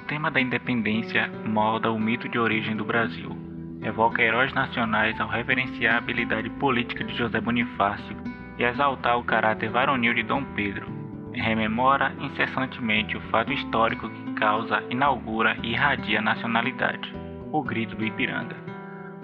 tema da independência molda o mito de origem do Brasil. Evoca heróis nacionais ao reverenciar a habilidade política de José Bonifácio e exaltar o caráter varonil de Dom Pedro. Rememora incessantemente o fato histórico que causa, inaugura e irradia a nacionalidade, o Grito do Ipiranga.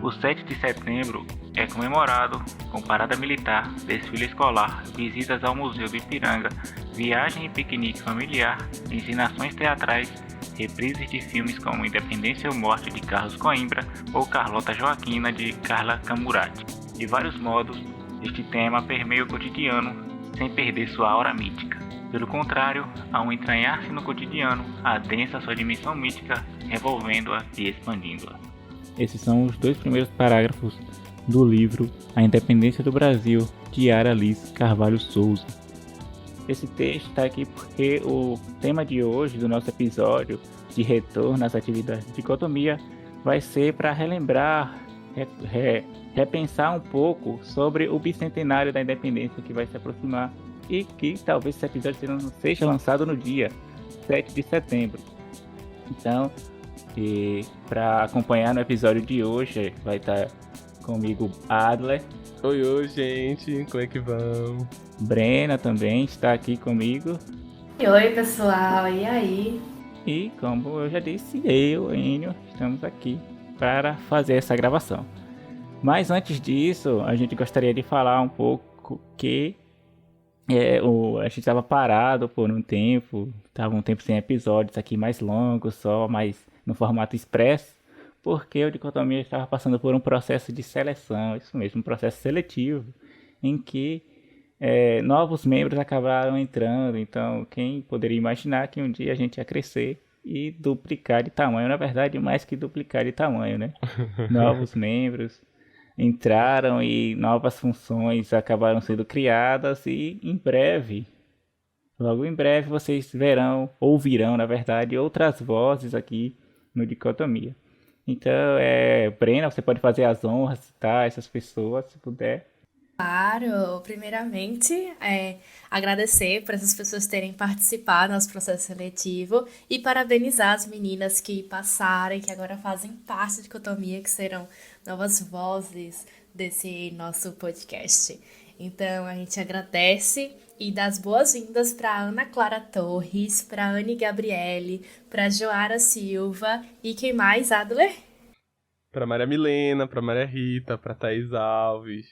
O 7 de setembro é comemorado com parada militar, desfile escolar, visitas ao Museu do Ipiranga, viagem e piquenique familiar, ensinações teatrais, reprises de filmes como Independência ou Morte de Carlos Coimbra ou Carlota Joaquina de Carla Camurati. De vários modos, este tema permeia o cotidiano sem perder sua aura mítica. Pelo contrário, ao entranhar-se no cotidiano, adensa sua dimensão mítica, revolvendo-a e expandindo-a. Esses são os 2 primeiros parágrafos do livro A Independência do Brasil, de Yara Liz Carvalho Souza. Esse texto está aqui porque o tema de hoje, do nosso episódio de retorno às atividades de dicotomia, vai ser para relembrar, repensar um pouco sobre o bicentenário da independência que vai se aproximar e que talvez esse episódio não seja lançado no dia 7 de setembro. Então, para acompanhar no episódio de hoje, vai estar comigo Adler. Oi, gente, como é que vão? Brena também está aqui comigo. Oi, pessoal, e aí? E como eu já disse, eu, Enio, estamos aqui para fazer essa gravação. Mas antes disso, a gente gostaria de falar um pouco que a gente estava parado por um tempo, estava um tempo sem episódios aqui mais longos, só mais no formato expresso, porque o Dicotomia estava passando por um processo de seleção, isso mesmo, um processo seletivo, em que novos membros acabaram entrando. Então, quem poderia imaginar que um dia a gente ia crescer e duplicar de tamanho, na verdade, mais que duplicar de tamanho, né? Novos membros entraram e novas funções acabaram sendo criadas e em breve, logo em breve, vocês verão, ouvirão, na verdade, outras vozes aqui no Dicotomia. Então, Brena, você pode fazer as honras, citar essas pessoas, se puder. Claro, primeiramente, agradecer por essas pessoas terem participado do nosso processo seletivo e parabenizar as meninas que passaram e que agora fazem parte da Dicotomia, que serão novas vozes desse nosso podcast. Então, a gente agradece e dá as boas-vindas para Ana Clara Torres, para Anne Gabriele, para Joara Silva e quem mais, Adler? Para Maria Milena, para Maria Rita, para Thaís Alves,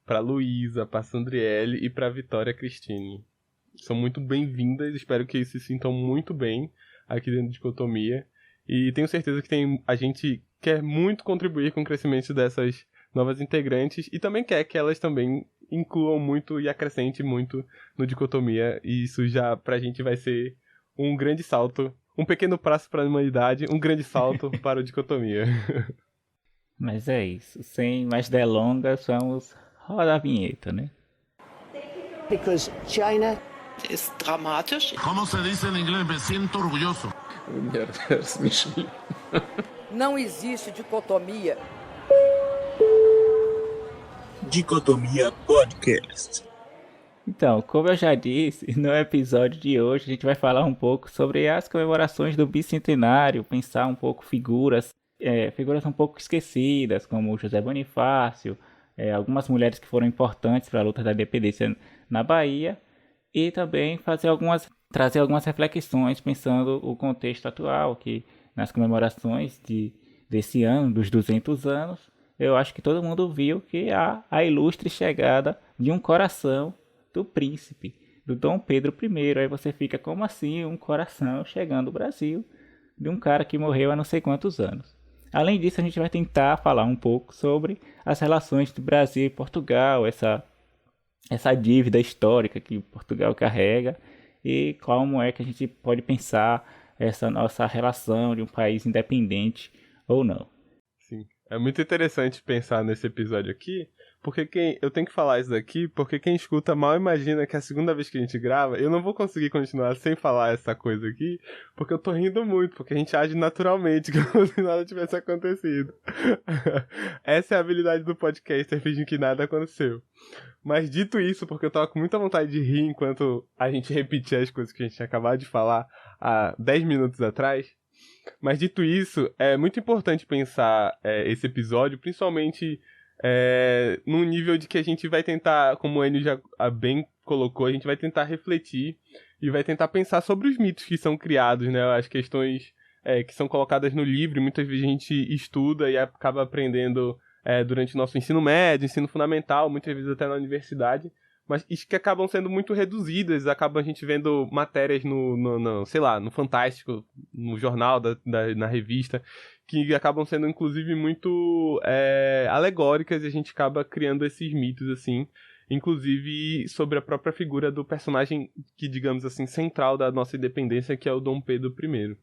para Luísa, para Sandriele e para Vitória Cristine. São muito bem-vindas, espero que se sintam muito bem aqui dentro da Dicotomia. E tenho certeza que a gente quer muito contribuir com o crescimento dessas novas integrantes e também quer que elas também incluam muito e acrescentem muito no Dicotomia. E isso já pra gente vai ser um grande salto, um pequeno passo para a humanidade, um grande salto para o Dicotomia. Mas é isso, sem mais delongas, vamos rodar a vinheta, né? Because China ist dramatisch. ¿Cómo se dice en inglés? Me siento orgulloso. Não existe dicotomia. Dicotomia Podcast. Então, como eu já disse, no episódio de hoje a gente vai falar um pouco sobre as comemorações do bicentenário, pensar um pouco figuras um pouco esquecidas, como José Bonifácio, algumas mulheres que foram importantes para a luta da independência na Bahia, e também trazer algumas reflexões pensando o contexto atual, que nas comemorações desse ano, dos 200 anos, eu acho que todo mundo viu que há a ilustre chegada de um coração do príncipe, do Dom Pedro I. Aí você fica, como assim um coração chegando ao Brasil de um cara que morreu há não sei quantos anos? Além disso, a gente vai tentar falar um pouco sobre as relações do Brasil e Portugal, essa dívida histórica que Portugal carrega e como é que a gente pode pensar essa nossa relação de um país independente ou não. Sim, é muito interessante pensar nesse episódio aqui, porque eu tenho que falar isso daqui, porque quem escuta mal imagina que a segunda vez que a gente grava, eu não vou conseguir continuar sem falar essa coisa aqui, porque eu tô rindo muito, porque a gente age naturalmente, como se nada tivesse acontecido. Essa é a habilidade do podcaster, fingir que nada aconteceu. Mas dito isso, porque eu tava com muita vontade de rir enquanto a gente repetia as coisas que a gente tinha acabado de falar há 10 minutos atrás, Mas dito isso, é muito importante pensar esse episódio, principalmente num nível de que a gente vai tentar, como o Enio já bem colocou, a gente vai tentar refletir e vai tentar pensar sobre os mitos que são criados, né? As questões que são colocadas no livro, e muitas vezes a gente estuda e acaba aprendendo durante o nosso ensino médio, ensino fundamental, muitas vezes até na universidade, mas isso que acabam sendo muito reduzidas, acaba a gente vendo matérias sei lá, no Fantástico, no jornal, na revista, que acabam sendo, inclusive, muito alegóricas, e a gente acaba criando esses mitos, assim, inclusive sobre a própria figura do personagem que, digamos assim, central da nossa independência, que é o Dom Pedro I.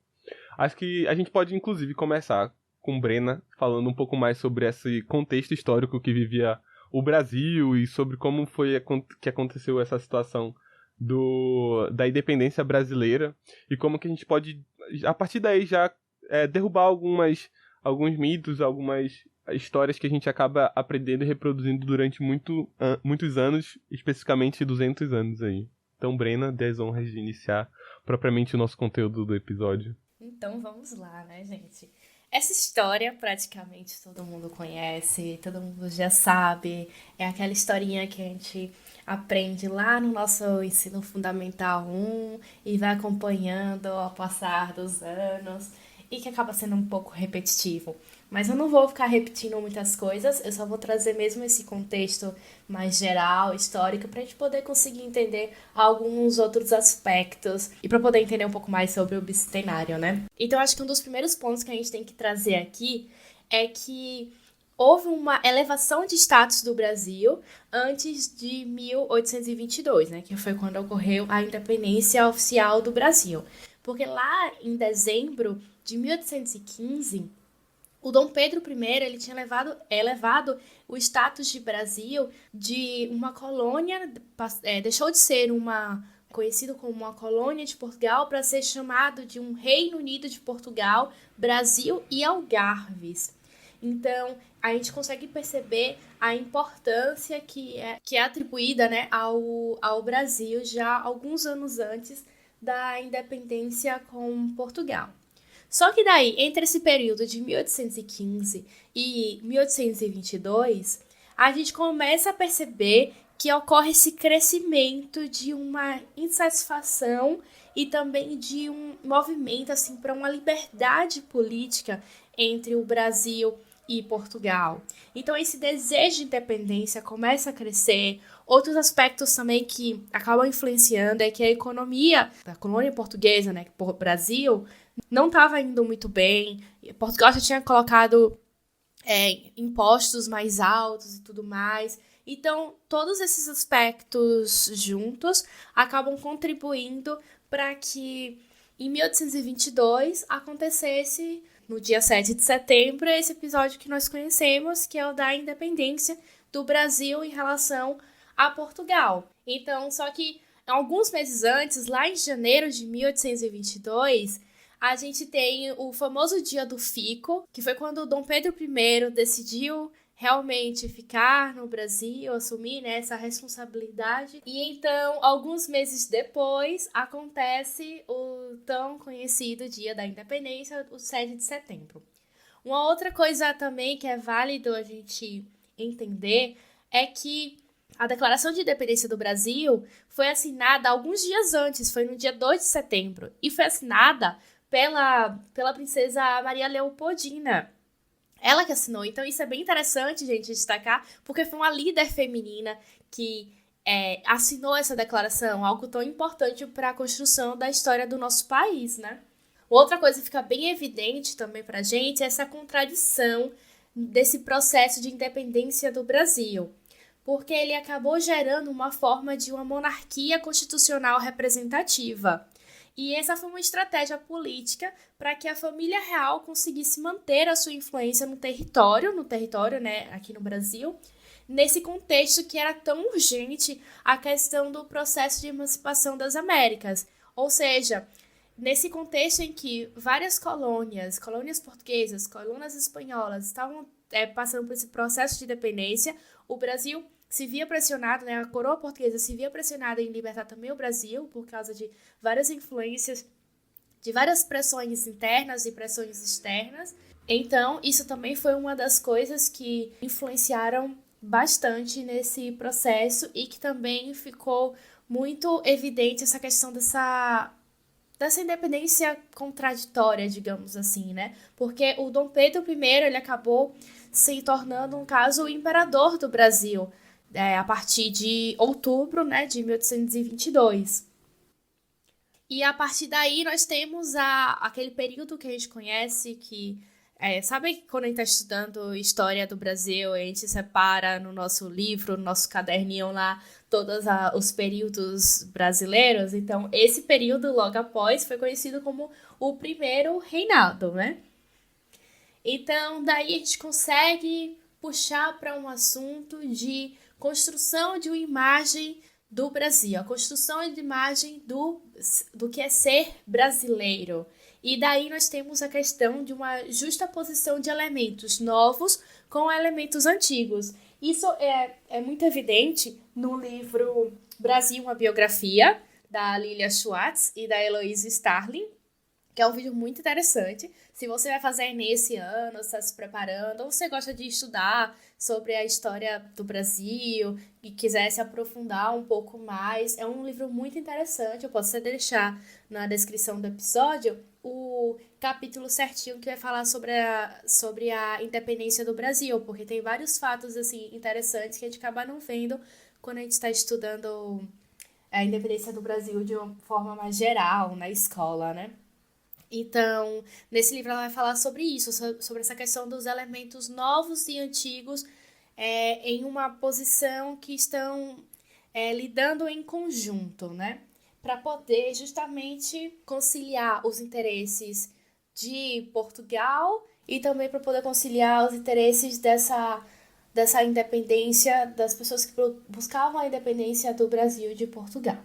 Acho que a gente pode, inclusive, começar com Brena, falando um pouco mais sobre esse contexto histórico que vivia o Brasil e sobre como foi que aconteceu essa situação da independência brasileira e como que a gente pode, a partir daí, já derrubar alguns mitos, algumas histórias que a gente acaba aprendendo e reproduzindo durante muitos anos, especificamente 200 anos aí. Então, Brena, 10 honras de iniciar propriamente o nosso conteúdo do episódio. Então vamos lá, né, gente? Essa história praticamente todo mundo conhece, todo mundo já sabe. É aquela historinha que a gente aprende lá no nosso ensino fundamental 1 e vai acompanhando ao passar dos anos e que acaba sendo um pouco repetitivo. Mas eu não vou ficar repetindo muitas coisas, eu só vou trazer mesmo esse contexto mais geral, histórico, para a gente poder conseguir entender alguns outros aspectos e para poder entender um pouco mais sobre o bicentenário, né? Então, acho que um dos primeiros pontos que a gente tem que trazer aqui é que houve uma elevação de status do Brasil antes de 1822, né? Que foi quando ocorreu a independência oficial do Brasil. Porque lá em dezembro de 1815... o Dom Pedro I ele tinha elevado o status de Brasil de uma colônia, deixou de ser conhecido como uma colônia de Portugal para ser chamado de um Reino Unido de Portugal, Brasil e Algarves. Então, a gente consegue perceber a importância que é atribuída, né, ao Brasil já alguns anos antes da independência com Portugal. Só que daí, entre esse período de 1815 e 1822, a gente começa a perceber que ocorre esse crescimento de uma insatisfação e também de um movimento assim, para uma liberdade política entre o Brasil e Portugal. Então, esse desejo de independência começa a crescer. Outros aspectos também que acabam influenciando é que a economia da colônia portuguesa, né, por Brasil, não estava indo muito bem. Portugal já tinha colocado impostos mais altos e tudo mais. Então, todos esses aspectos juntos acabam contribuindo para que, em 1822, acontecesse, no dia 7 de setembro, esse episódio que nós conhecemos, que é o da independência do Brasil em relação a Portugal. Então, só que alguns meses antes, lá em janeiro de 1822... a gente tem o famoso Dia do Fico, que foi quando o Dom Pedro I decidiu realmente ficar no Brasil, assumir, né, essa responsabilidade. E então, alguns meses depois, acontece o tão conhecido Dia da Independência, o 7 de setembro. Uma outra coisa também que é válido a gente entender é que a Declaração de Independência do Brasil foi assinada alguns dias antes, foi no dia 2 de setembro, e foi assinada pela princesa Maria Leopoldina. Ela que assinou. Então isso é bem interessante, gente, destacar, porque foi uma líder feminina que assinou essa declaração, algo tão importante para a construção da história do nosso país, né? Outra coisa que fica bem evidente também pra gente é essa contradição desse processo de independência do Brasil, porque ele acabou gerando uma forma de uma monarquia constitucional representativa. E essa foi uma estratégia política para que a família real conseguisse manter a sua influência no território, né, aqui no Brasil, nesse contexto que era tão urgente a questão do processo de emancipação das Américas. Ou seja, nesse contexto em que várias colônias portuguesas, colônias espanholas, estavam passando por esse processo de independência, o Brasil se via pressionado, né, a coroa portuguesa se via pressionada em libertar também o Brasil, por causa de várias influências de várias pressões internas e pressões externas. Então, isso também foi uma das coisas que influenciaram bastante nesse processo e que também ficou muito evidente essa questão dessa independência contraditória, digamos assim, né? Porque o Dom Pedro I, ele acabou se tornando, um caso, o imperador do Brasil, a partir de outubro, né, de 1822. E a partir daí nós temos aquele período que a gente conhece, que sabe quando a gente está estudando História do Brasil, a gente separa no nosso livro, no nosso caderninho lá, todos os períodos brasileiros? Então, esse período logo após foi conhecido como o primeiro reinado, né? Então, daí a gente consegue puxar para um assunto de construção de uma imagem do Brasil, a construção de imagem do que é ser brasileiro. E daí nós temos a questão de uma justaposição de elementos novos com elementos antigos. Isso é muito evidente no livro Brasil, uma biografia, da Lilia Schwartz e da Heloísa Starling, que é um vídeo muito interessante. Se você vai fazer Enem esse ano, está se preparando, ou você gosta de estudar sobre a história do Brasil e quiser se aprofundar um pouco mais, é um livro muito interessante. Eu posso até deixar na descrição do episódio o capítulo certinho que vai falar sobre a independência do Brasil, porque tem vários fatos assim interessantes que a gente acaba não vendo quando a gente está estudando a independência do Brasil de uma forma mais geral na escola, né? Então, nesse livro ela vai falar sobre isso, sobre essa questão dos elementos novos e antigos em uma posição que estão lidando em conjunto, né? Para poder justamente conciliar os interesses de Portugal e também para poder conciliar os interesses dessa independência, das pessoas que buscavam a independência do Brasil e de Portugal.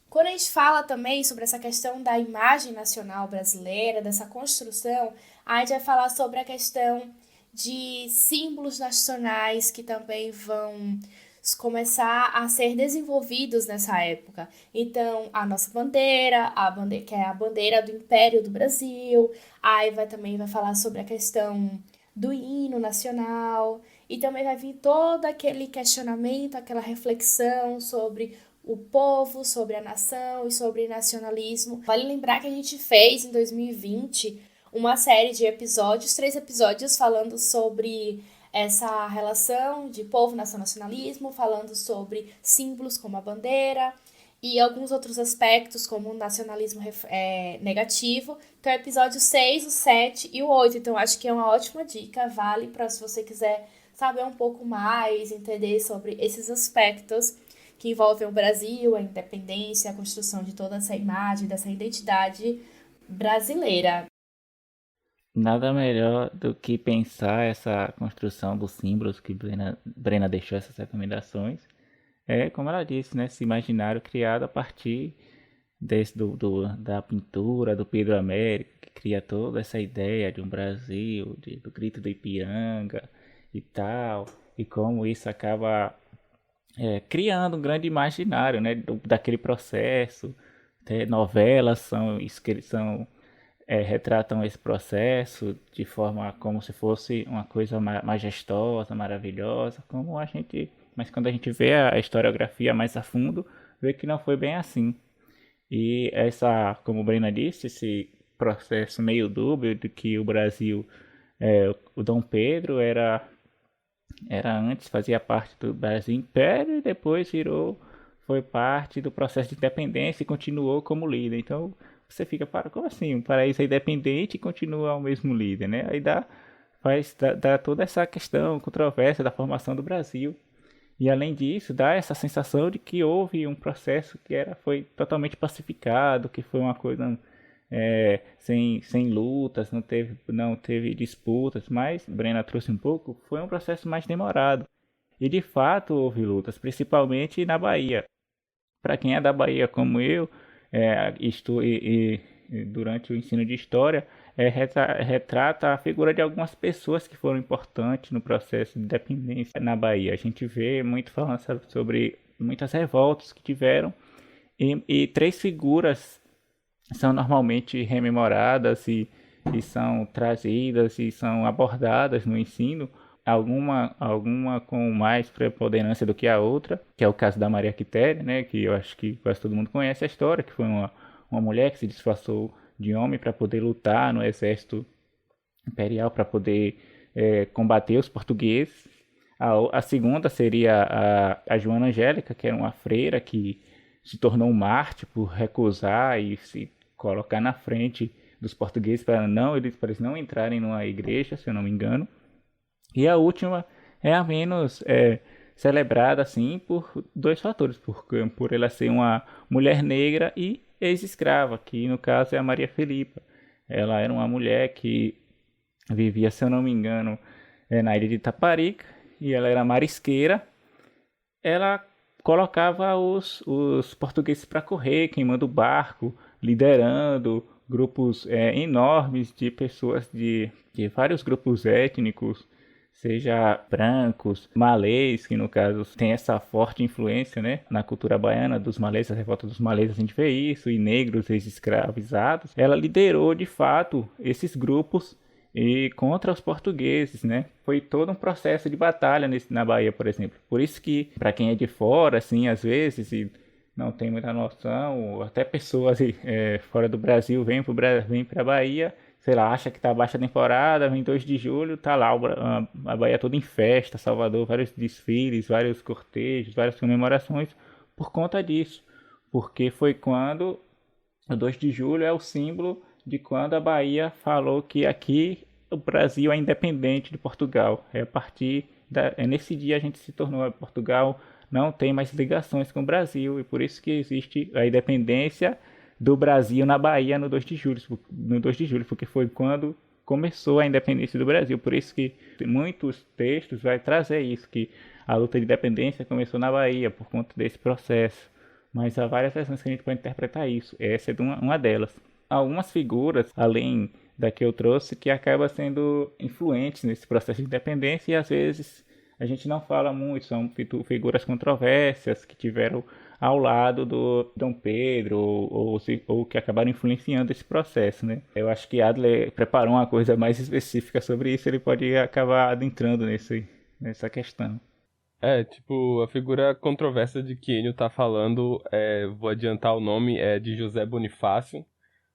Quando a gente fala também sobre essa questão da imagem nacional brasileira, dessa construção, a gente vai falar sobre a questão de símbolos nacionais que também vão começar a ser desenvolvidos nessa época. Então, a nossa bandeira, que é a bandeira do Império do Brasil, aí também vai falar sobre a questão do hino nacional, e também vai vir todo aquele questionamento, aquela reflexão sobre o povo, sobre a nação e sobre nacionalismo. Vale lembrar que a gente fez em 2020 uma série de episódios, 3 episódios falando sobre essa relação de povo, nação, nacionalismo, falando sobre símbolos como a bandeira e alguns outros aspectos como o nacionalismo negativo. Então, é o episódio 6, o 7 e o 8. Então, acho que é uma ótima dica, vale para se você quiser saber um pouco mais, entender sobre esses aspectos que envolvem o Brasil, a independência, a construção de toda essa imagem, dessa identidade brasileira. Nada melhor do que pensar essa construção dos símbolos que Brena deixou essas recomendações. Como ela disse, né, esse imaginário criado a partir da pintura do Pedro Américo, que cria toda essa ideia de um Brasil, do grito do Ipiranga e tal, e como isso acaba criando um grande imaginário, né, daquele processo. Novelas retratam esse processo de forma como se fosse uma coisa majestosa, maravilhosa, mas quando a gente vê a historiografia mais a fundo, vê que não foi bem assim. E como o Brena disse, esse processo meio dúbio de que o Brasil, o Dom Pedro antes fazia parte do Brasil Império e depois foi parte do processo de independência e continuou como líder. Então você fica, como assim? Um país é independente e continua o mesmo líder, né? Aí dá toda essa questão, controvérsia da formação do Brasil. E além disso, dá essa sensação de que houve um processo que foi totalmente pacificado, que foi uma coisa sem lutas, não teve disputas, mas Brena trouxe um pouco, foi um processo mais demorado. E de fato houve lutas, principalmente na Bahia. Para quem é da Bahia como eu, durante o ensino de história, retrata a figura de algumas pessoas que foram importantes no processo de independência na Bahia. A gente vê muito falando sobre muitas revoltas que tiveram e 3 figuras são normalmente rememoradas e são trazidas e são abordadas no ensino, alguma com mais preponderância do que a outra, que é o caso da Maria Quitéria, né, que eu acho que quase todo mundo conhece a história, que foi uma mulher que se disfarçou de homem para poder lutar no exército imperial, para poder combater os portugueses. A segunda seria a Joana Angélica, que era uma freira que se tornou um mártir por recusar e se colocar na frente dos portugueses para eles não entrarem numa igreja, se eu não me engano. E a última é a menos celebrada assim por dois fatores, por ela ser uma mulher negra e ex-escrava, que no caso é a Maria Filipa. Ela era uma mulher que vivia, se eu não me engano, na ilha de Itaparica, e ela era marisqueira. Ela colocava os portugueses para correr, queimando o barco, liderando grupos enormes de pessoas de vários grupos étnicos, seja brancos, malês, que no caso tem essa forte influência, né, na cultura baiana dos malês, a revolta dos malês, a gente vê isso, e negros ex-escravizados. Ela liderou de fato esses grupos e contra os portugueses, né? Foi todo um processo de batalha na Bahia, por exemplo. Por isso que, para quem é de fora, assim, às vezes, e não tem muita noção, ou até pessoas fora do Brasil vêm para a Bahia, sei lá, acha que tá baixa temporada, vem 2 de julho, tá lá a Bahia toda em festa, Salvador, vários desfiles, vários cortejos, várias comemorações, por conta disso. Porque foi quando o 2 de julho é o símbolo de quando a Bahia falou que aqui o Brasil é independente de Portugal. Nesse dia a gente se tornou, Portugal não tem mais ligações com o Brasil, e por isso que existe a independência do Brasil na Bahia no 2 de julho, porque foi quando começou a independência do Brasil. Por isso que muitos textos vai trazer isso, que a luta de independência começou na Bahia por conta desse processo. Mas há várias versões que a gente pode interpretar isso. Essa é uma delas. Algumas figuras, além da que eu trouxe, que acabam sendo influentes nesse processo de independência, e às vezes a gente não fala muito, são figuras controversas que tiveram ao lado do Dom Pedro, ou que acabaram influenciando esse processo, né? Eu acho que Adler preparou uma coisa mais específica sobre isso, ele pode acabar adentrando nessa questão. Tipo, a figura controversa de que Enio tá falando, vou adiantar o nome, é de José Bonifácio.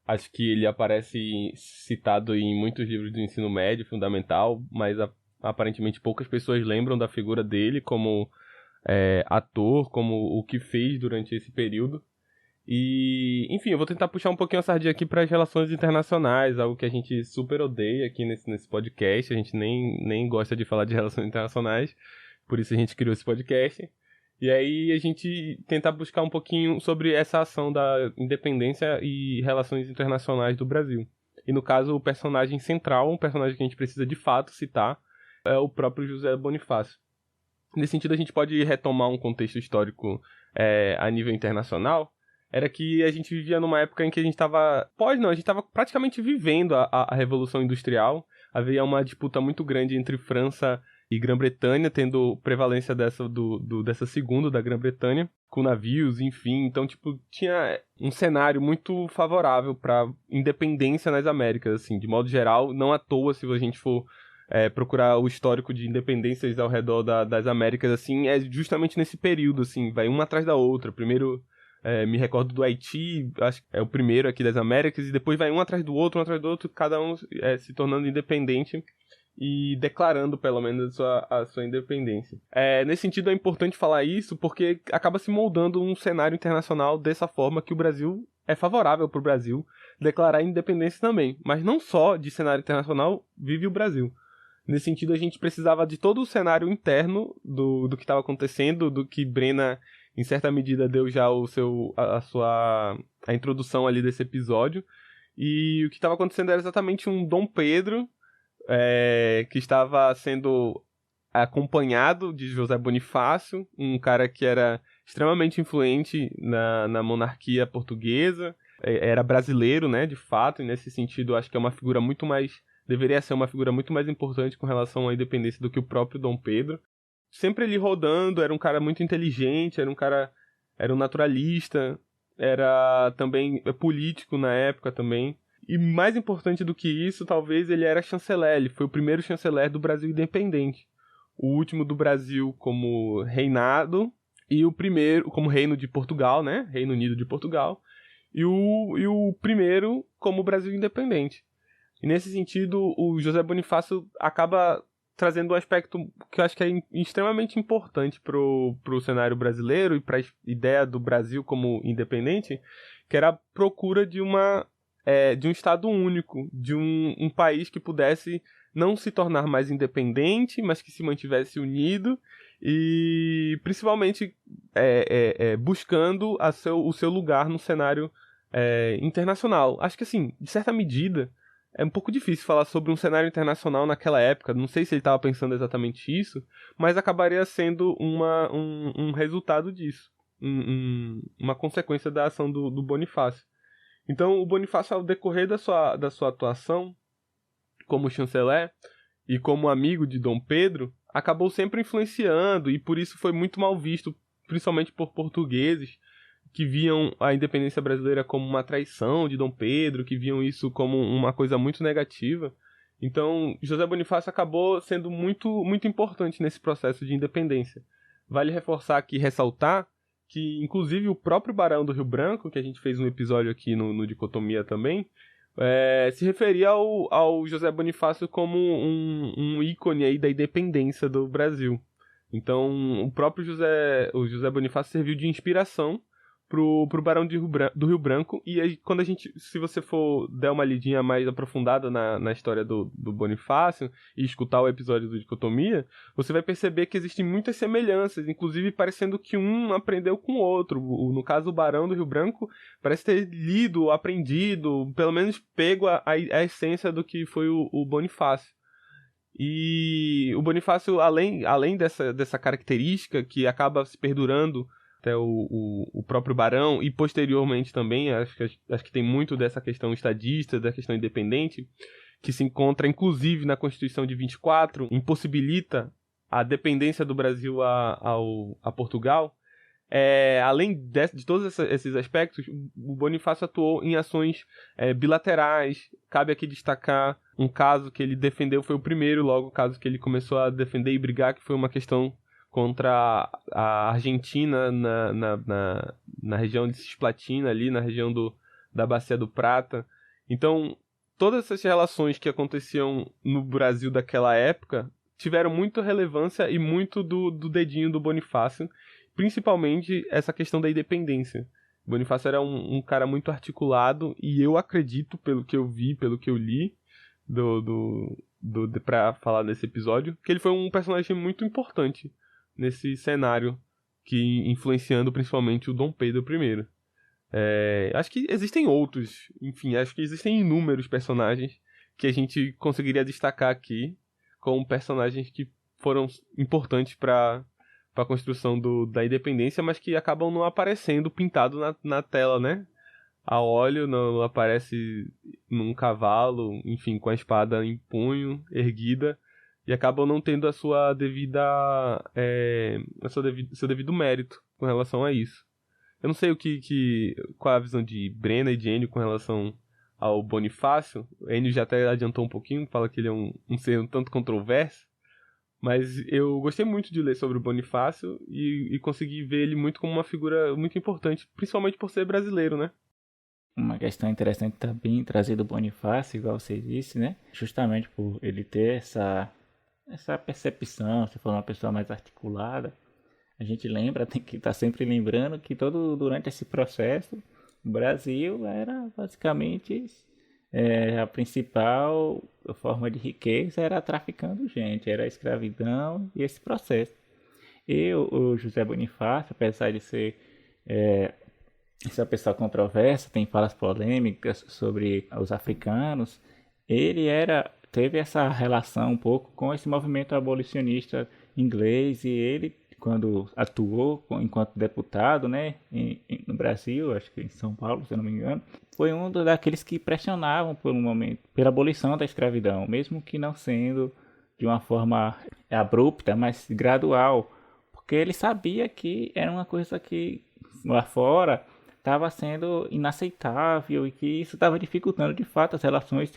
Acho que ele aparece citado em muitos livros do ensino médio, fundamental, mas aparentemente poucas pessoas lembram da figura dele como ator, como o que fez durante esse período. E, enfim, eu vou tentar puxar um pouquinho a sardinha aqui para as relações internacionais, algo que a gente super odeia aqui nesse podcast. A gente nem gosta de falar de relações internacionais, por isso a gente criou esse podcast. E aí a gente tentar buscar um pouquinho sobre essa ação da independência e relações internacionais do Brasil. E no caso, o personagem central, um personagem que a gente precisa de fato citar, é o próprio José Bonifácio. Nesse sentido, a gente pode retomar um contexto histórico a nível internacional. Era que a gente vivia numa época em que a gente estava praticamente vivendo a Revolução Industrial. Havia uma disputa muito grande entre França e Grã-Bretanha, tendo prevalência dessa segunda, da Grã-Bretanha, com navios, enfim. Então, tinha um cenário muito favorável para independência nas Américas, assim, de modo geral. Não à toa, se a gente for procurar o histórico de independências ao redor das Américas, assim, é justamente nesse período, assim, vai uma atrás da outra. Primeiro, me recordo do Haiti, acho que é o primeiro aqui das Américas, e depois vai um atrás do outro, cada um se tornando independente e declarando, pelo menos, a sua independência. Nesse sentido, é importante falar isso, porque acaba se moldando um cenário internacional dessa forma que o Brasil é favorável para o Brasil declarar independência também. Mas não só de cenário internacional vive o Brasil. Nesse sentido, a gente precisava de todo o cenário interno do que estava acontecendo, do que Brena, em certa medida, deu já a introdução ali desse episódio. E o que estava acontecendo era exatamente um Dom Pedro, que estava sendo acompanhado de José Bonifácio, um cara que era extremamente influente na monarquia portuguesa, era brasileiro, né, de fato, e nesse sentido acho que é uma figura deveria ser uma figura muito mais importante com relação à independência do que o próprio Dom Pedro. Sempre ele rodando, era um cara muito inteligente, era um naturalista, era também político na época também. E mais importante do que isso, talvez ele era chanceler. Ele foi o primeiro chanceler do Brasil independente. O último do Brasil como reinado e o primeiro como reino de Portugal, né? Reino Unido de Portugal. E o primeiro como Brasil independente. E nesse sentido, o José Bonifácio acaba trazendo um aspecto que eu acho que é extremamente importante pro cenário brasileiro e para a ideia do Brasil como independente, que era a procura de um Estado único, de um país que pudesse não se tornar mais independente, mas que se mantivesse unido e principalmente buscando o seu lugar no cenário internacional. Acho que, assim, de certa medida, é um pouco difícil falar sobre um cenário internacional naquela época. Não sei se ele estava pensando exatamente isso, mas acabaria sendo um resultado disso. Uma consequência da ação do Bonifácio. Então, o Bonifácio, ao decorrer da sua atuação como chanceler e como amigo de Dom Pedro, acabou sempre influenciando e por isso foi muito mal visto, principalmente por portugueses, que viam a independência brasileira como uma traição de Dom Pedro, que viam isso como uma coisa muito negativa. Então, José Bonifácio acabou sendo muito, muito importante nesse processo de independência. Vale reforçar aqui, ressaltar, que inclusive o próprio Barão do Rio Branco, que a gente fez um episódio aqui no Dicotomia também, se referia ao José Bonifácio como um ícone aí da independência do Brasil. Então, o próprio José Bonifácio serviu de inspiração pro Barão do Rio Branco, e aí, se você for der uma lidinha mais aprofundada na história do Bonifácio e escutar o episódio do Dicotomia, você vai perceber que existem muitas semelhanças, inclusive parecendo que um aprendeu com o outro. No caso, o Barão do Rio Branco parece ter lido, aprendido, pelo menos pego a essência do que foi o Bonifácio. E o Bonifácio, além dessa característica que acaba se perdurando até o próprio Barão, e posteriormente também, acho que tem muito dessa questão estadista, da questão independente, que se encontra inclusive na Constituição de 24, impossibilita a dependência do Brasil a Portugal. Além de todos esses aspectos, o Bonifácio atuou em ações bilaterais. Cabe aqui destacar um caso que ele defendeu, foi o primeiro logo caso que ele começou a defender e brigar, que foi uma questão contra a Argentina na região de Cisplatina, ali na região da Bacia do Prata. Então, todas essas relações que aconteciam no Brasil daquela época tiveram muita relevância e muito do dedinho do Bonifácio, principalmente essa questão da independência. Bonifácio era um cara muito articulado, e eu acredito, pelo que eu vi, pelo que eu li pra falar nesse episódio, que ele foi um personagem muito importante nesse cenário, que influenciando principalmente o Dom Pedro I. Acho que existem outros, enfim, acho que existem inúmeros personagens que a gente conseguiria destacar aqui como personagens que foram importantes para a construção da independência, mas que acabam não aparecendo pintado na tela, né? A óleo, não aparece num cavalo, enfim, com a espada em punho, erguida, e acabam não tendo seu devido mérito com relação a isso. Eu não sei qual é a visão de Brena e de Enio com relação ao Bonifácio. O Enio já até adiantou um pouquinho, fala que ele é um ser um tanto controverso, mas eu gostei muito de ler sobre o Bonifácio e consegui ver ele muito como uma figura muito importante, principalmente por ser brasileiro, né? Uma questão interessante também trazer do Bonifácio, igual você disse, né? Justamente por ele ter essa percepção, se for uma pessoa mais articulada, a gente tem que estar sempre lembrando que durante esse processo, o Brasil era basicamente a principal forma de riqueza era traficando gente, era a escravidão e esse processo. E o José Bonifácio, apesar de ser essa pessoa controversa, tem falas polêmicas sobre os africanos, ele teve essa relação um pouco com esse movimento abolicionista inglês, e ele, quando atuou enquanto deputado, né, no Brasil, acho que em São Paulo, se eu não me engano, foi um daqueles que pressionavam por um momento pela abolição da escravidão, mesmo que não sendo de uma forma abrupta, mas gradual, porque ele sabia que era uma coisa que lá fora estava sendo inaceitável e que isso estava dificultando de fato as relações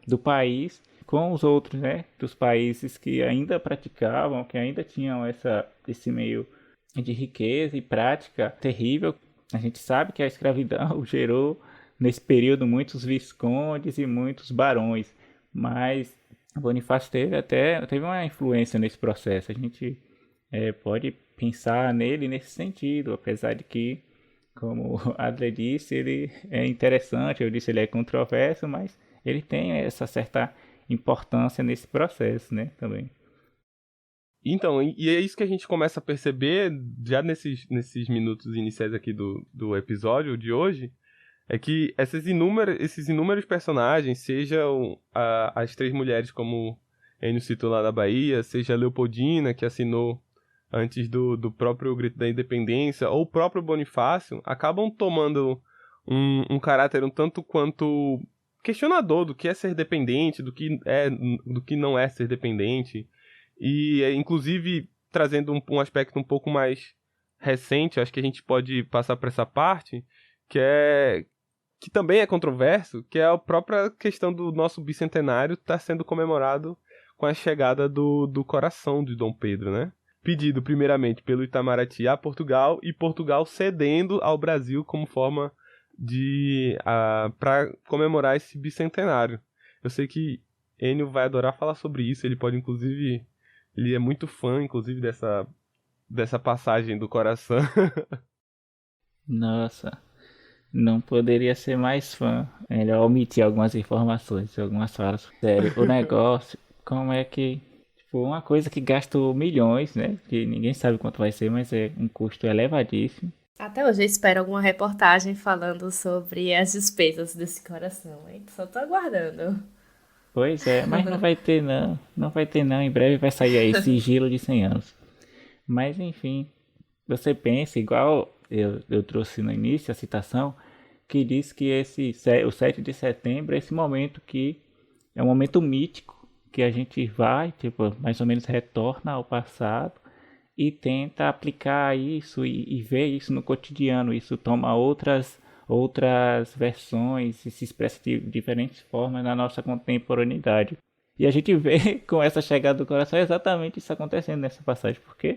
do país com os outros, né? Dos países que ainda praticavam, que ainda tinham esse meio de riqueza e prática terrível. A gente sabe que a escravidão gerou nesse período muitos viscondes e muitos barões, mas Bonifácio teve uma influência nesse processo. A gente pode pensar nele nesse sentido, apesar de que, como Adler disse, ele é interessante, eu disse ele é controverso, mas ele tem essa certa importância nesse processo, né, também. Então, e é isso que a gente começa a perceber já nesses minutos iniciais aqui do episódio de hoje, é que esses inúmeros personagens, sejam as 3 mulheres, como Enio citou lá da Bahia, seja a Leopoldina, que assinou antes do próprio Grito da Independência, ou o próprio Bonifácio, acabam tomando um caráter um tanto quanto questionador do que é ser dependente, do que não é ser dependente, e inclusive trazendo um aspecto um pouco mais recente, acho que a gente pode passar por essa parte, que também é controverso, que é a própria questão do nosso bicentenário estar sendo comemorado com a chegada do coração de Dom Pedro, né? Pedido primeiramente pelo Itamaraty a Portugal, e Portugal cedendo ao Brasil como forma para comemorar esse bicentenário. Eu sei que Enio vai adorar falar sobre isso, ele é muito fã, inclusive, dessa passagem do coração. Nossa, não poderia ser mais fã. Melhor omitir algumas informações, algumas falas. Sério, o negócio, como é que... Tipo, uma coisa que gastou milhões, né? Que ninguém sabe quanto vai ser, mas é um custo elevadíssimo. Até hoje eu espero alguma reportagem falando sobre as despesas desse coração, hein? Só tô aguardando. Pois é, mas não vai ter não. Não vai ter não. Em breve vai sair aí Sigilo de 100 anos. Mas enfim, você pensa, igual eu trouxe no início a citação, que diz que o 7 de setembro é esse momento que é um momento mítico, que a gente vai, tipo, mais ou menos retorna ao passado e tenta aplicar isso e ver isso no cotidiano. Isso toma outras versões e se expressa de diferentes formas na nossa contemporaneidade. E a gente vê com essa chegada do coração exatamente isso acontecendo nessa passagem, porque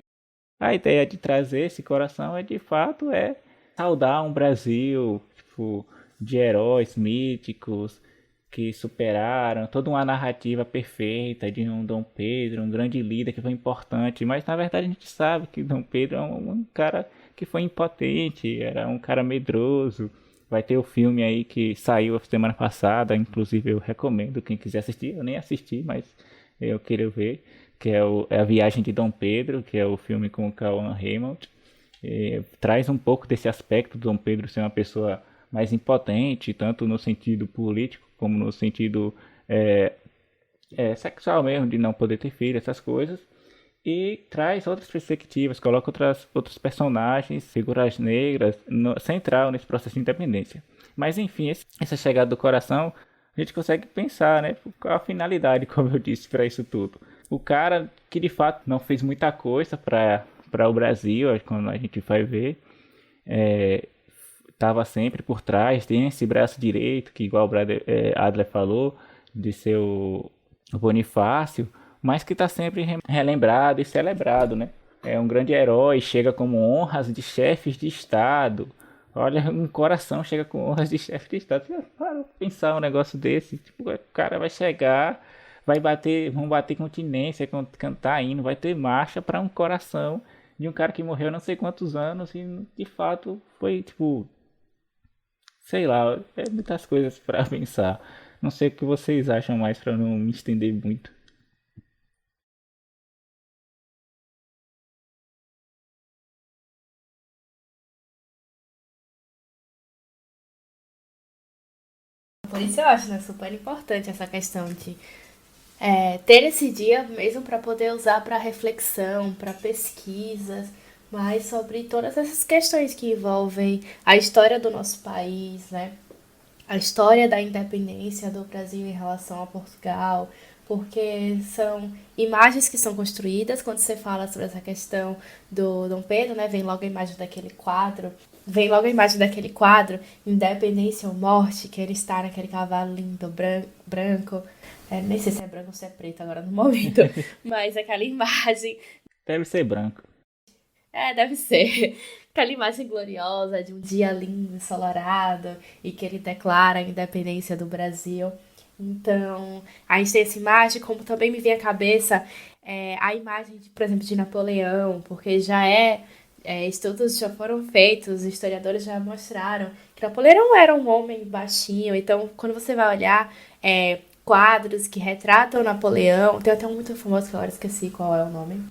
a ideia de trazer esse coração de fato saudar um Brasil, tipo, de heróis míticos que superaram toda uma narrativa perfeita de um Dom Pedro, um grande líder que foi importante, mas na verdade a gente sabe que Dom Pedro é um cara que foi impotente, era um cara medroso. Vai ter o filme aí que saiu a semana passada, inclusive eu recomendo quem quiser assistir, eu nem assisti, mas eu queria ver, que é A Viagem de Dom Pedro, que é o filme com o Cauã Raymond. Traz um pouco desse aspecto do Dom Pedro ser uma pessoa mais impotente, tanto no sentido político como no sentido sexual mesmo, de não poder ter filho, essas coisas. E traz outras perspectivas, coloca outros personagens, figuras negras, central nesse processo de independência. Mas enfim, essa chegada do coração, a gente consegue pensar, né? Qual a finalidade, como eu disse, para isso tudo. O cara que de fato não fez muita coisa para o Brasil, quando a gente vai ver, estava sempre por trás, tem esse braço direito, que igual o Adler falou, de ser o Bonifácio, mas que está sempre relembrado e celebrado, né? É um grande herói, chega como honras de chefes de Estado. Olha, um coração chega com honras de chefe de Estado. Para pensar um negócio desse, tipo, o cara vai chegar, vão bater continência, cantar hino, vai ter marcha para um coração de um cara que morreu não sei quantos anos e de fato foi, tipo, sei lá, muitas coisas para pensar. Não sei o que vocês acham mais para não me estender muito. Por isso eu acho, né, super importante essa questão de ter esse dia mesmo para poder usar para reflexão, para pesquisas, mas sobre todas essas questões que envolvem a história do nosso país, né? A história da independência do Brasil em relação a Portugal, porque são imagens que são construídas quando você fala sobre essa questão do Dom Pedro, né? Vem logo a imagem daquele quadro vem logo a imagem daquele quadro, Independência ou Morte, que ele está naquele cavalo lindo, branco. Nem sei se é branco ou se é preto agora no momento, mas aquela imagem. Deve ser branco. Deve ser. Aquela imagem gloriosa de um dia lindo, ensolarado, e que ele declara a independência do Brasil. Então, a gente tem essa imagem, como também me vem à cabeça a imagem, por exemplo, de Napoleão, porque estudos já foram feitos, historiadores já mostraram que Napoleão era um homem baixinho. Então, quando você vai olhar quadros que retratam Napoleão, tem até um muito famoso que agora esqueci qual é o nome,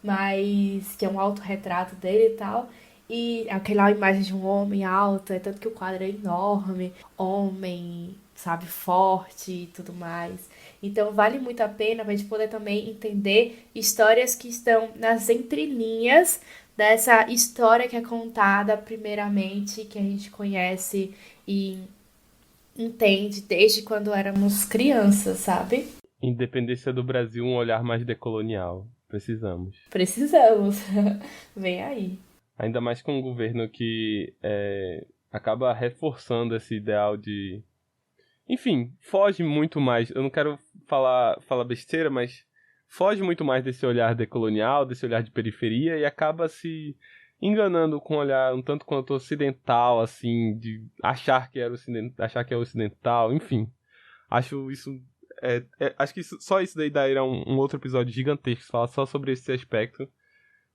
mas que é um autorretrato dele e tal, e aquela imagem de um homem alto, tanto que o quadro é enorme, homem, sabe, forte e tudo mais. Então vale muito a pena pra gente poder também entender histórias que estão nas entrelinhas dessa história que é contada primeiramente, que a gente conhece e entende desde quando éramos crianças, sabe? Independência do Brasil, um olhar mais decolonial. Precisamos. Vem aí. Ainda mais com um governo que acaba reforçando esse ideal de... Enfim, foge muito mais... Eu não quero falar besteira, mas foge muito mais desse olhar decolonial, desse olhar de periferia, e acaba se enganando com um olhar um tanto quanto ocidental, assim, de achar que é ocidental, enfim. Acho isso... acho que só isso daí daria um outro episódio gigantesco, falar só sobre esse aspecto.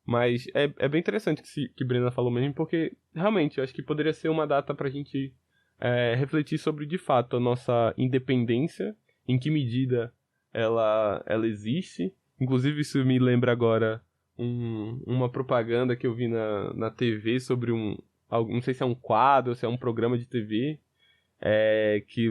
Mas é bem interessante que Brena falou mesmo, porque realmente eu acho que poderia ser uma data pra gente refletir sobre, de fato, a nossa independência, em que medida ela existe. Inclusive, isso me lembra agora uma propaganda que eu vi na TV sobre não sei se é um quadro ou se é um programa de TV, que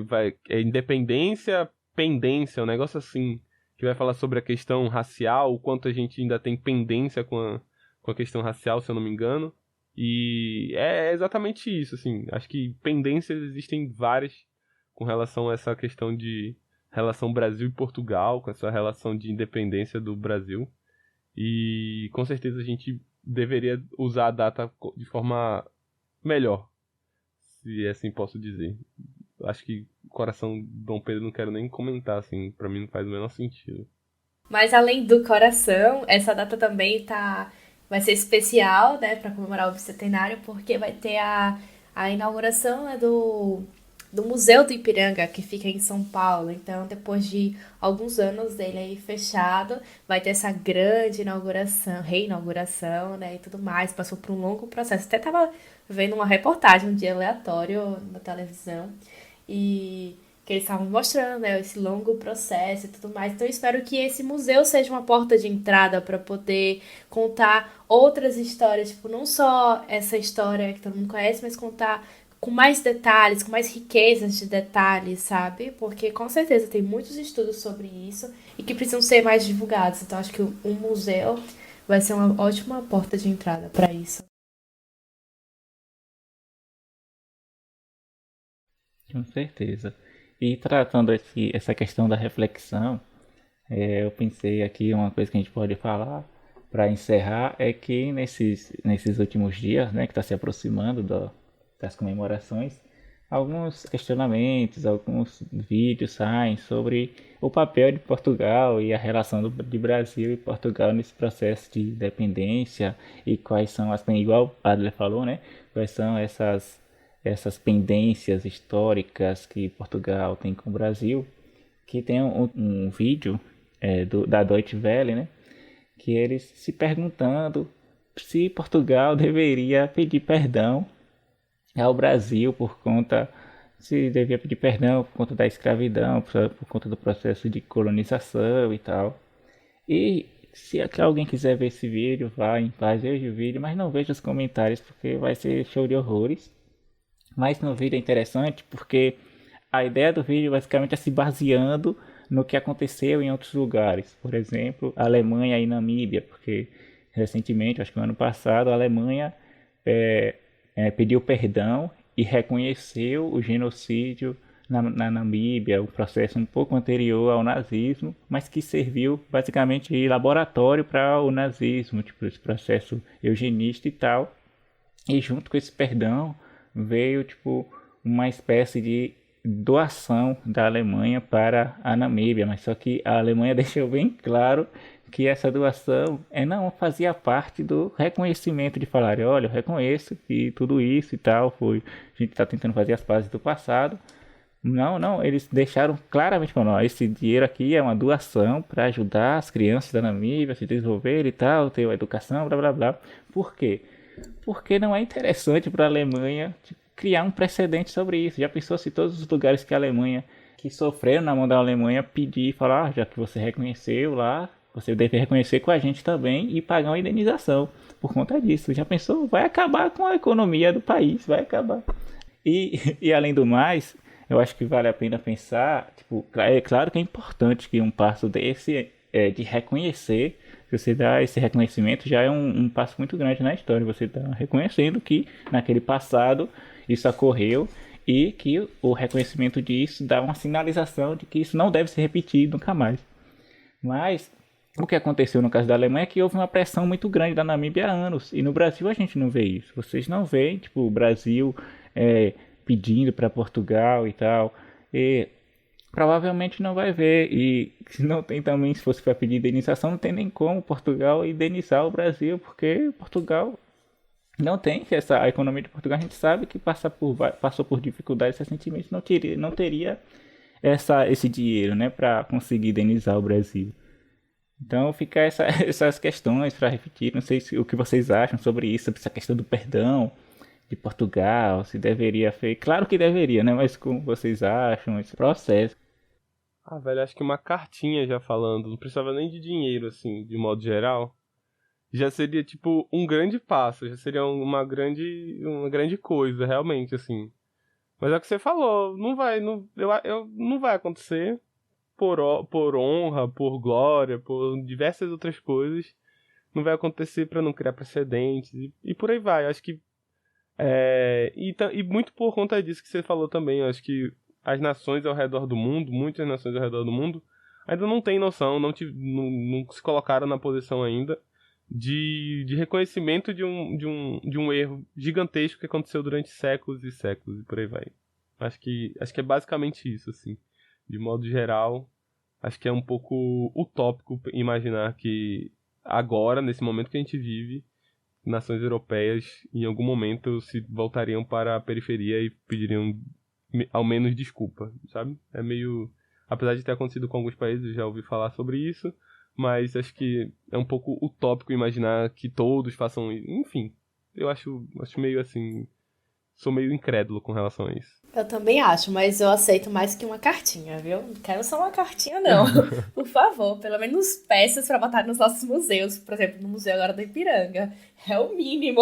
independência, pendência, um negócio assim, que vai falar sobre a questão racial, o quanto a gente ainda tem pendência com a questão racial, se eu não me engano. E é exatamente isso, assim. Acho que pendências existem várias com relação a essa questão de relação Brasil e Portugal, com essa relação de independência do Brasil. E com certeza a gente deveria usar a data de forma melhor, se assim posso dizer. Acho que Coração Dom Pedro não quero nem comentar, assim, pra mim não faz o menor sentido. Mas além do coração, essa data também vai ser especial, né, para comemorar o bicentenário, porque vai ter a inauguração, né, do Museu do Ipiranga, que fica em São Paulo. Então, depois de alguns anos dele aí fechado, vai ter essa grande reinauguração, né, e tudo mais. Passou por um longo processo. Até tava vendo uma reportagem um dia aleatório na televisão, e que eles estavam mostrando, né, esse longo processo e tudo mais. Então eu espero que esse museu seja uma porta de entrada para poder contar outras histórias, tipo, não só essa história que todo mundo conhece, mas contar com mais detalhes, com mais riquezas de detalhes, sabe? Porque com certeza tem muitos estudos sobre isso e que precisam ser mais divulgados. Então acho que um museu vai ser uma ótima porta de entrada para isso. Com certeza. E tratando essa questão da reflexão, eu pensei aqui uma coisa que a gente pode falar para encerrar é que nesses últimos dias, né, que está se aproximando das comemorações, alguns questionamentos, alguns vídeos saem sobre o papel de Portugal e a relação de Brasil e Portugal nesse processo de independência e quais são igual o Adler falou, né, quais são essas pendências históricas que Portugal tem com o Brasil, que tem um vídeo da Deutsche Welle, né, que eles se perguntando se Portugal deveria pedir perdão ao Brasil se devia pedir perdão por conta da escravidão, por conta do processo de colonização e tal. E se alguém quiser ver esse vídeo, vá em paz, veja o vídeo, mas não veja os comentários, porque vai ser show de horrores. Mas no vídeo é interessante porque a ideia do vídeo basicamente é se baseando no que aconteceu em outros lugares. Por exemplo, a Alemanha e Namíbia, porque recentemente, acho que no ano passado, a Alemanha pediu perdão e reconheceu o genocídio na Namíbia, o processo um pouco anterior ao nazismo, mas que serviu basicamente de laboratório para o nazismo, tipo esse processo eugenista e tal. E junto com esse perdão veio tipo uma espécie de doação da Alemanha para a Namíbia, mas só que a Alemanha deixou bem claro que essa doação não fazia parte do reconhecimento de falar, olha, eu reconheço que tudo isso e tal foi, a gente está tentando fazer as pazes do passado. Não, eles deixaram claramente falando, ó, esse dinheiro aqui é uma doação para ajudar as crianças da Namíbia a se desenvolver e tal, ter uma educação, blá blá blá. Por quê? Porque não é interessante para a Alemanha criar um precedente sobre isso. Já pensou se todos os lugares que a Alemanha, que sofreram na mão da Alemanha, pedir e falar, já que você reconheceu lá, você deve reconhecer com a gente também e pagar uma indenização por conta disso. Já pensou? Vai acabar com a economia do país, vai acabar. E além do mais, eu acho que vale a pena pensar, tipo, é claro que é importante que um passo desse de reconhecer, se você dá esse reconhecimento, já é um passo muito grande na história. Você está reconhecendo que naquele passado isso ocorreu e que o reconhecimento disso dá uma sinalização de que isso não deve se repetir nunca mais. Mas o que aconteceu no caso da Alemanha é que houve uma pressão muito grande da Namíbia há anos. E no Brasil a gente não vê isso. Vocês não veem, tipo, o Brasil pedindo para Portugal e tal. E provavelmente não vai ver. E se não tem também, se fosse para pedir indenização, não tem nem como Portugal indenizar o Brasil, porque Portugal não tem a economia de Portugal. A gente sabe que passou por dificuldades recentemente, não teria esse dinheiro, né, para conseguir indenizar o Brasil. Então fica essas questões para refletir. Não sei o que vocês acham sobre isso, sobre essa questão do perdão de Portugal, se deveria ser. Claro que deveria, né? Mas como vocês acham esse processo? Ah, velho, acho que uma cartinha já falando, não precisava nem de dinheiro, assim, de modo geral, já seria, tipo, um grande passo, já seria uma grande coisa, realmente, assim. Mas é o que você falou, não vai acontecer por honra, por glória, por diversas outras coisas. Não vai acontecer para não criar precedentes e por aí vai. Acho que e muito por conta disso que você falou também. Eu acho que as nações ao redor do mundo, muitas nações ao redor do mundo, ainda não têm noção, não se colocaram na posição ainda de reconhecimento de um erro gigantesco que aconteceu durante séculos e séculos e por aí vai. Acho que é basicamente isso, assim. De modo geral, acho que é um pouco utópico imaginar que agora, nesse momento que a gente vive, nações europeias em algum momento se voltariam para a periferia e pediriam ao menos desculpa, sabe? É meio... Apesar de ter acontecido com alguns países, eu já ouvi falar sobre isso, mas acho que é um pouco utópico imaginar que todos façam isso. Enfim, eu acho meio assim... Sou meio incrédulo com relação a isso. Eu também acho, mas eu aceito mais que uma cartinha, viu? Não quero só uma cartinha, não. Por favor, pelo menos peças para botar nos nossos museus. Por exemplo, no museu agora do Ipiranga. É o mínimo.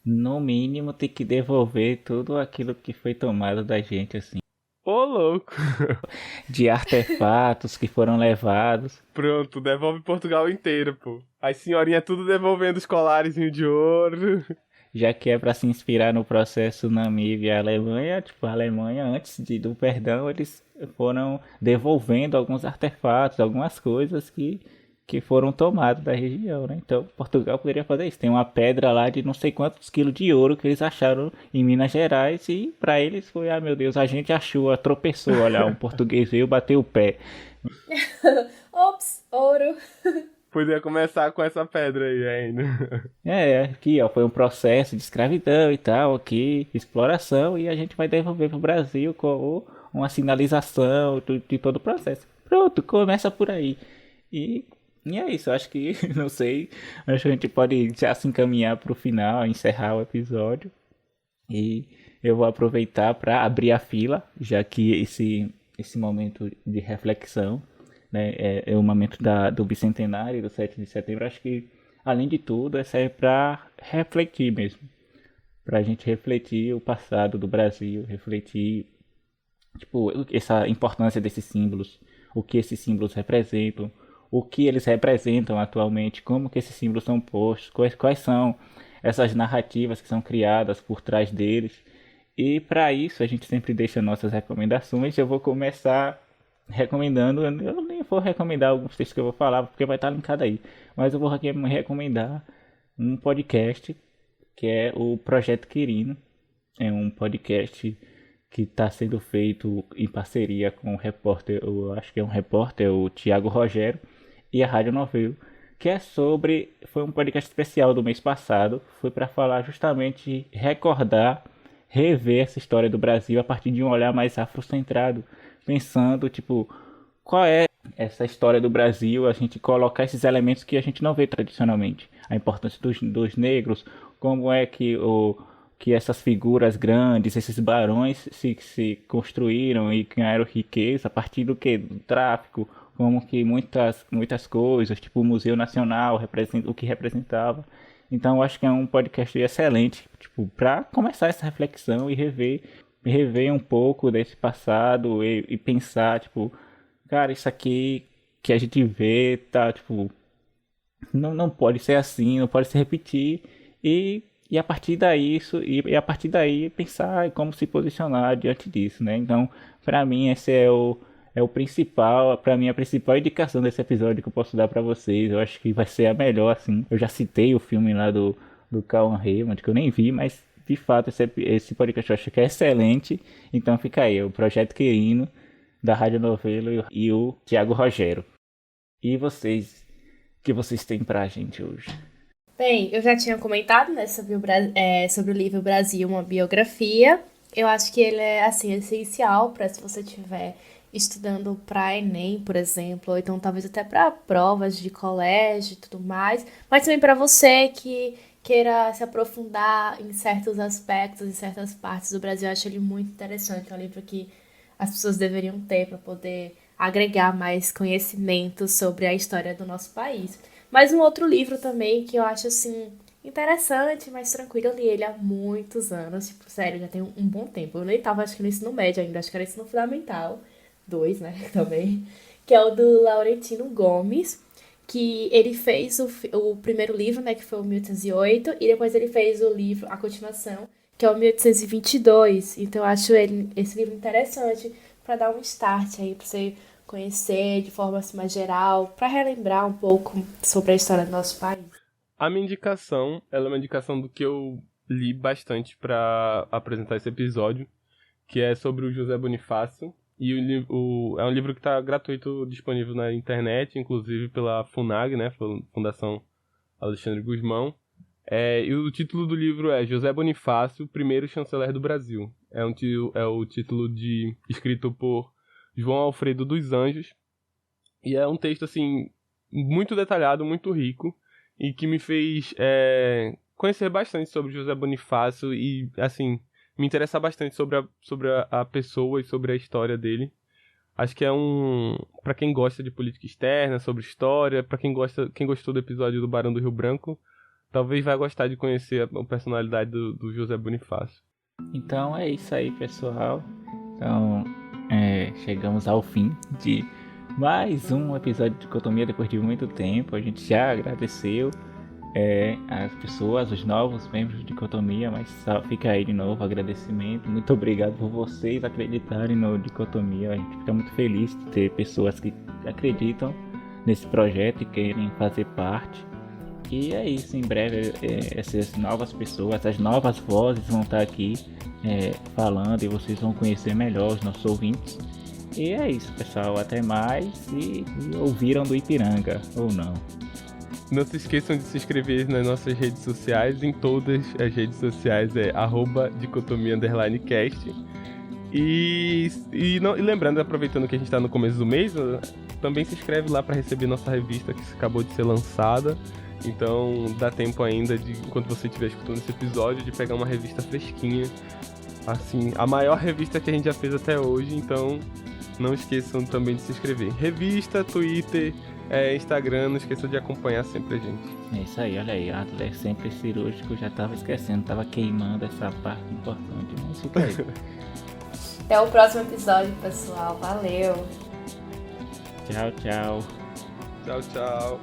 No mínimo, tem que devolver tudo aquilo que foi tomado da gente, assim. Ô, louco! De artefatos que foram levados. Pronto, devolve Portugal inteiro, pô. As senhorinhas tudo devolvendo os colarezinhos de ouro. Já que é para se inspirar no processo Namíbia e Alemanha, tipo, a Alemanha, antes do perdão, eles foram devolvendo alguns artefatos, algumas coisas que foram tomadas da região, né? Então, Portugal poderia fazer isso. Tem uma pedra lá de não sei quantos quilos de ouro que eles acharam em Minas Gerais e para eles foi, meu Deus, a gente achou, tropeçou, olha, um português veio, bateu o pé. Ops, ouro. Podia começar com essa pedra aí ainda. Aqui, ó, foi um processo de escravidão e tal, aqui, exploração, e a gente vai devolver pro Brasil com uma sinalização de todo o processo. Pronto, começa por aí. E é isso, acho que, não sei, acho que a gente pode já se encaminhar pro final, encerrar o episódio. E eu vou aproveitar para abrir a fila, já que esse momento de reflexão, né, é o momento do bicentenário, do 7 de setembro, acho que, além de tudo, serve para refletir mesmo. Para a gente refletir o passado do Brasil, refletir tipo, essa importância desses símbolos, o que esses símbolos representam, o que eles representam atualmente, como que esses símbolos são postos, quais são essas narrativas que são criadas por trás deles. E para isso a gente sempre deixa nossas recomendações. Eu vou começar recomendando, eu nem vou recomendar alguns textos que eu vou falar, porque vai estar linkado aí, mas eu vou recomendar um podcast que é o Projeto Quirino. É um podcast que está sendo feito em parceria com o repórter, eu acho que é um repórter, o Tiago Rogério, e a Rádio Novelo, que é sobre, foi um podcast especial do mês passado, foi para falar justamente, recordar, rever essa história do Brasil a partir de um olhar mais afrocentrado, pensando, tipo, qual é essa história do Brasil, a gente colocar esses elementos que a gente não vê tradicionalmente, a importância dos negros, como é que essas figuras grandes, esses barões se construíram e ganharam riqueza a partir do que? Do tráfico, como que muitas coisas, tipo o Museu Nacional, o que representava. Então eu acho que é um podcast excelente, tipo, para começar essa reflexão e rever um pouco desse passado e pensar, tipo, cara, isso aqui que a gente vê, tá, tipo, não pode ser assim, não pode se repetir e a partir daí pensar como se posicionar diante disso, né? Então, para mim esse é o principal, para mim a principal indicação desse episódio que eu posso dar para vocês. Eu acho que vai ser a melhor, assim. Eu já citei o filme lá do Cauã Raymond, que eu nem vi, mas de fato esse podcast eu acho que é excelente. Então fica aí, o Projeto Quirino da Rádio Novelo e o Tiago Rogério. E vocês, o que vocês têm pra gente hoje? Bem, eu já tinha comentado, né, sobre o livro Brasil, uma biografia. Eu acho que ele é, assim, essencial para se você estiver estudando para Enem, por exemplo, ou então talvez até para provas de colégio e tudo mais, mas também para você que queira se aprofundar em certos aspectos, em certas partes do Brasil. Eu acho ele muito interessante, é um livro que as pessoas deveriam ter para poder agregar mais conhecimento sobre a história do nosso país. Mas um outro livro também que eu acho, assim, interessante, mas tranquilo, eu li ele há muitos anos, tipo, sério, já tem um bom tempo. Eu nem tava, acho que no ensino médio ainda, acho que era ensino fundamental 2, né, também, que é o do Laurentino Gomes, que ele fez o primeiro livro, né, que foi o 1808, e depois ele fez o livro, a continuação, que é o 1822. Então eu acho esse livro interessante para dar um start aí, para você conhecer de forma assim, mais geral, para relembrar um pouco sobre a história do nosso país. A minha indicação, ela é uma indicação do que eu li bastante para apresentar esse episódio, que é sobre o José Bonifácio. E é um livro que está gratuito, disponível na internet, inclusive pela FUNAG, né, Fundação Alexandre Gusmão. E o título do livro é José Bonifácio, primeiro chanceler do Brasil. É o título escrito por João Alfredo dos Anjos, e é um texto, assim, muito detalhado, muito rico, e que me fez conhecer bastante sobre José Bonifácio e, assim, me interessar bastante sobre a pessoa e sobre a história dele. Acho que é para quem gosta de política externa, sobre história, para quem gostou do episódio do Barão do Rio Branco, talvez vai gostar de conhecer a personalidade do José Bonifácio. Então é isso aí, pessoal. Então, chegamos ao fim de mais um episódio de Dicotomia depois de muito tempo. A gente já agradeceu as pessoas, os novos membros de Dicotomia, mas só fica aí de novo o agradecimento. Muito obrigado por vocês acreditarem no Dicotomia. A gente fica muito feliz de ter pessoas que acreditam nesse projeto e querem fazer parte. E é isso, em breve essas novas pessoas, as novas vozes vão estar aqui falando e vocês vão conhecer melhor os nossos ouvintes. E é isso, pessoal, até mais e ouviram do Ipiranga, ou não. Não se esqueçam de se inscrever nas nossas redes sociais, em todas as redes sociais é @dicotomia_cast. E lembrando, aproveitando que a gente está no começo do mês, também se inscreve lá para receber nossa revista que acabou de ser lançada. Então dá tempo ainda, enquanto você estiver escutando esse episódio, de pegar uma revista fresquinha. Assim, a maior revista que a gente já fez até hoje, então não esqueçam também de se inscrever. Revista, Twitter, Instagram, não esqueçam de acompanhar sempre a gente. É isso aí, olha aí, é sempre cirúrgico, já tava esquecendo, tava queimando essa parte importante, mas fica aí. Até o próximo episódio, pessoal. Valeu! Tchau, tchau. Tchau, tchau.